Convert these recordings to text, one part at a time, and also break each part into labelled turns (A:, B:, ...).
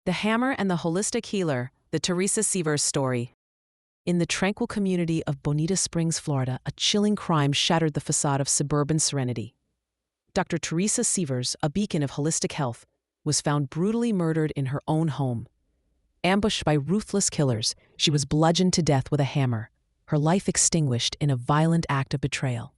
A: The Hammer and the Holistic Healer, the Teresa Sievers story. In the tranquil community of Bonita Springs, Florida, a chilling crime shattered the facade of suburban serenity. Dr. Teresa Sievers, a beacon of holistic health, was found brutally murdered in her own home. Ambushed by ruthless killers, she was bludgeoned to death with a hammer, her life extinguished in a violent act of betrayal.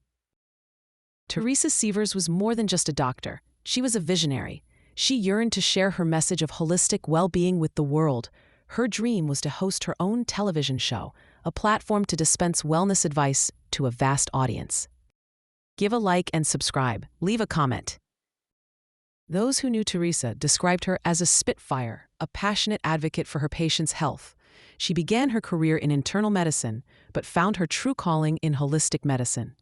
A: Teresa Sievers was more than just a doctor. She was a visionary. She yearned to share her message of holistic well-being with the world. Her dream was to host her own television show, a platform to dispense wellness advice to a vast audience. Give a like and subscribe. Leave a comment. Those who knew Teresa described her as a spitfire, a passionate advocate for her patients' health. She began her career in internal medicine, but found her true calling in holistic medicine.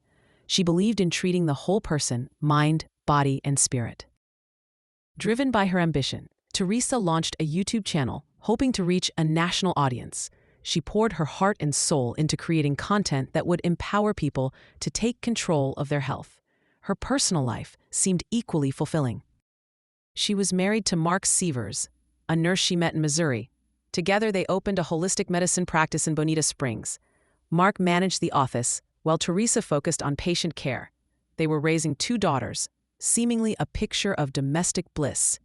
A: She believed in treating the whole person, mind, body, and spirit. Driven by her ambition, Teresa launched a YouTube channel, hoping to reach a national audience. She poured her heart and soul into creating content that would empower people to take control of their health. Her personal life seemed equally fulfilling. She was married to Mark Sievers, a nurse she met in Missouri. Together, they opened a holistic medicine practice in Bonita Springs. Mark managed the office, while Teresa focused on patient care. They were raising 2 daughters, seemingly a picture of domestic bliss.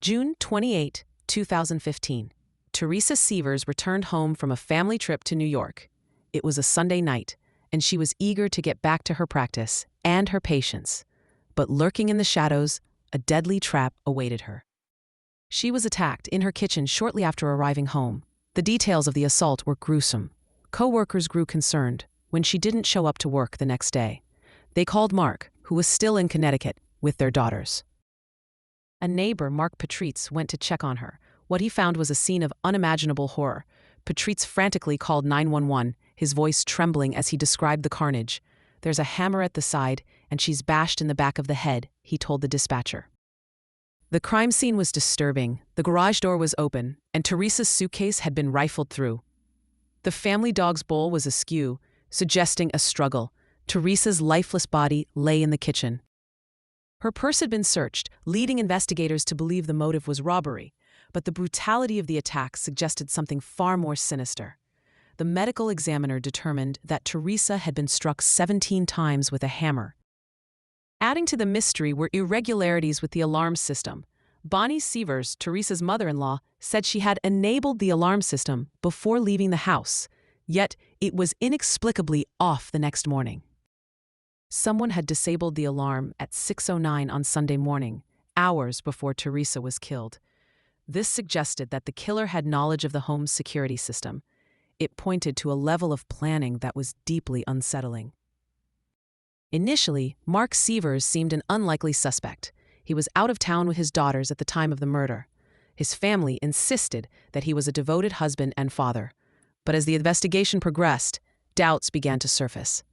A: June 28, 2015. Teresa Sievers returned home from a family trip to New York. It was a Sunday night, and she was eager to get back to her practice and her patients. But lurking in the shadows, a deadly trap awaited her. She was attacked in her kitchen shortly after arriving home. The details of the assault were gruesome. Co-workers grew concerned when she didn't show up to work the next day. They called Mark, who was still in Connecticut, with their daughters. A neighbor, Mark Patrice, went to check on her. What he found was a scene of unimaginable horror. Patrice frantically called 911, his voice trembling as he described the carnage. "There's a hammer at the side, and she's bashed in the back of the head," he told the dispatcher. The crime scene was disturbing. The garage door was open, and Teresa's suitcase had been rifled through. The family dog's bowl was askew, suggesting a struggle. Teresa's lifeless body lay in the kitchen. Her purse had been searched, leading investigators to believe the motive was robbery, but the brutality of the attack suggested something far more sinister. The medical examiner determined that Teresa had been struck 17 times with a hammer. Adding to the mystery were irregularities with the alarm system. Bonnie Sievers, Teresa's mother-in-law, said she had enabled the alarm system before leaving the house, yet it was inexplicably off the next morning. Someone had disabled the alarm at 6:09 on Sunday morning, hours before Teresa was killed. This suggested that the killer had knowledge of the home's security system. It pointed to a level of planning that was deeply unsettling. Initially, Mark Sievers seemed an unlikely suspect. He was out of town with his daughters at the time of the murder. His family insisted that he was a devoted husband and father. But as the investigation progressed, doubts began to surface.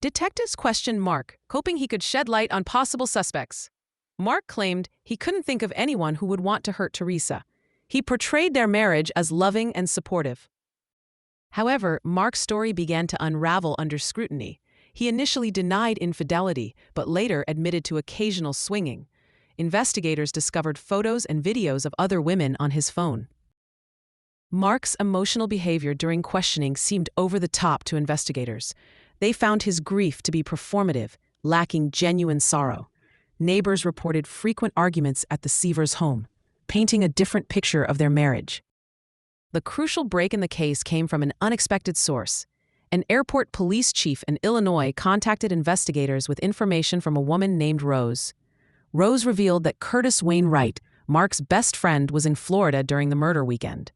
A: Detectives questioned Mark, hoping he could shed light on possible suspects. Mark claimed he couldn't think of anyone who would want to hurt Teresa. He portrayed their marriage as loving and supportive. However, Mark's story began to unravel under scrutiny. He initially denied infidelity, but later admitted to occasional swinging. Investigators discovered photos and videos of other women on his phone. Mark's emotional behavior during questioning seemed over the top to investigators. They found his grief to be performative, lacking genuine sorrow. Neighbors reported frequent arguments at the Sievers' home, painting a different picture of their marriage. The crucial break in the case came from an unexpected source. An airport police chief in Illinois contacted investigators with information from a woman named Rose. Rose revealed that Curtis Wayne Wright, Mark's best friend, was in Florida during the murder weekend.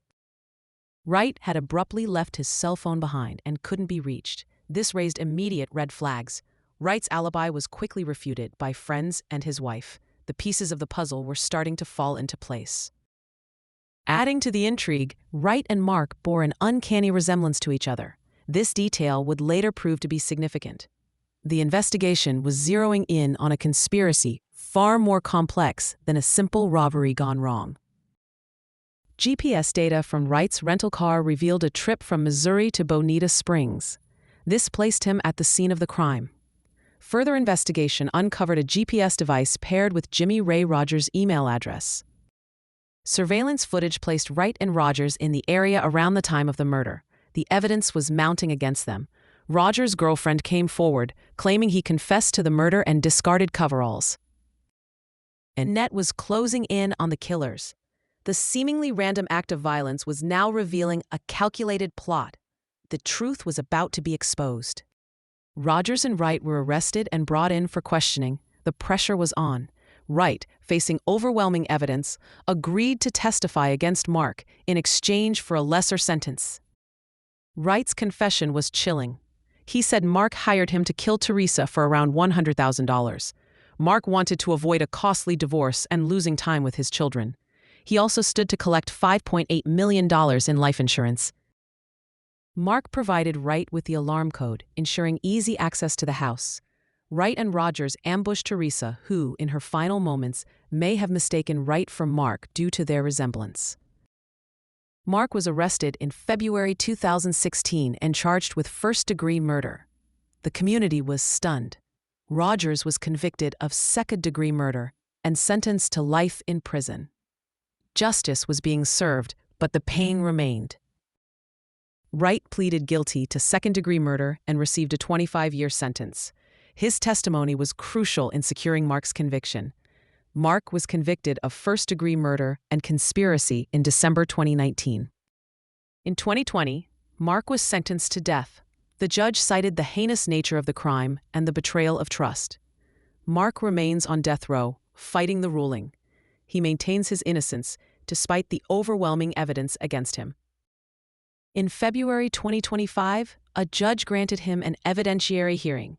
A: Wright had abruptly left his cell phone behind and couldn't be reached. This raised immediate red flags. Wright's alibi was quickly refuted by friends and his wife. The pieces of the puzzle were starting to fall into place. Adding to the intrigue, Wright and Mark bore an uncanny resemblance to each other. This detail would later prove to be significant. The investigation was zeroing in on a conspiracy far more complex than a simple robbery gone wrong. GPS data from Wright's rental car revealed a trip from Missouri to Bonita Springs. This placed him at the scene of the crime. Further investigation uncovered a GPS device paired with Jimmy Ray Rogers' email address. Surveillance footage placed Wright and Rogers in the area around the time of the murder. The evidence was mounting against them. Rogers' girlfriend came forward, claiming he confessed to the murder and discarded coveralls. And net was closing in on the killers. The seemingly random act of violence was now revealing a calculated plot. The truth was about to be exposed. Rogers and Wright were arrested and brought in for questioning. The pressure was on. Wright, facing overwhelming evidence, agreed to testify against Mark in exchange for a lesser sentence. Wright's confession was chilling. He said Mark hired him to kill Teresa for around $100,000. Mark wanted to avoid a costly divorce and losing time with his children. He also stood to collect $5.8 million in life insurance. Mark provided Wright with the alarm code, ensuring easy access to the house. Wright and Rogers ambushed Teresa, who, in her final moments, may have mistaken Wright for Mark due to their resemblance. Mark was arrested in February 2016 and charged with first-degree murder. The community was stunned. Rogers was convicted of second-degree murder and sentenced to life in prison. Justice was being served, but the pain remained. Wright pleaded guilty to second-degree murder and received a 25-year sentence. His testimony was crucial in securing Mark's conviction. Mark was convicted of first-degree murder and conspiracy in December 2019. In 2020, Mark was sentenced to death. The judge cited the heinous nature of the crime and the betrayal of trust. Mark remains on death row, fighting the ruling. He maintains his innocence, despite the overwhelming evidence against him. In February 2025, a judge granted him an evidentiary hearing.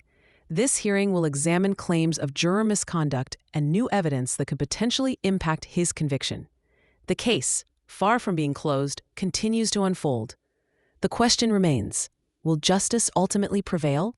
A: This hearing will examine claims of juror misconduct and new evidence that could potentially impact his conviction. The case, far from being closed, continues to unfold. The question remains, will justice ultimately prevail?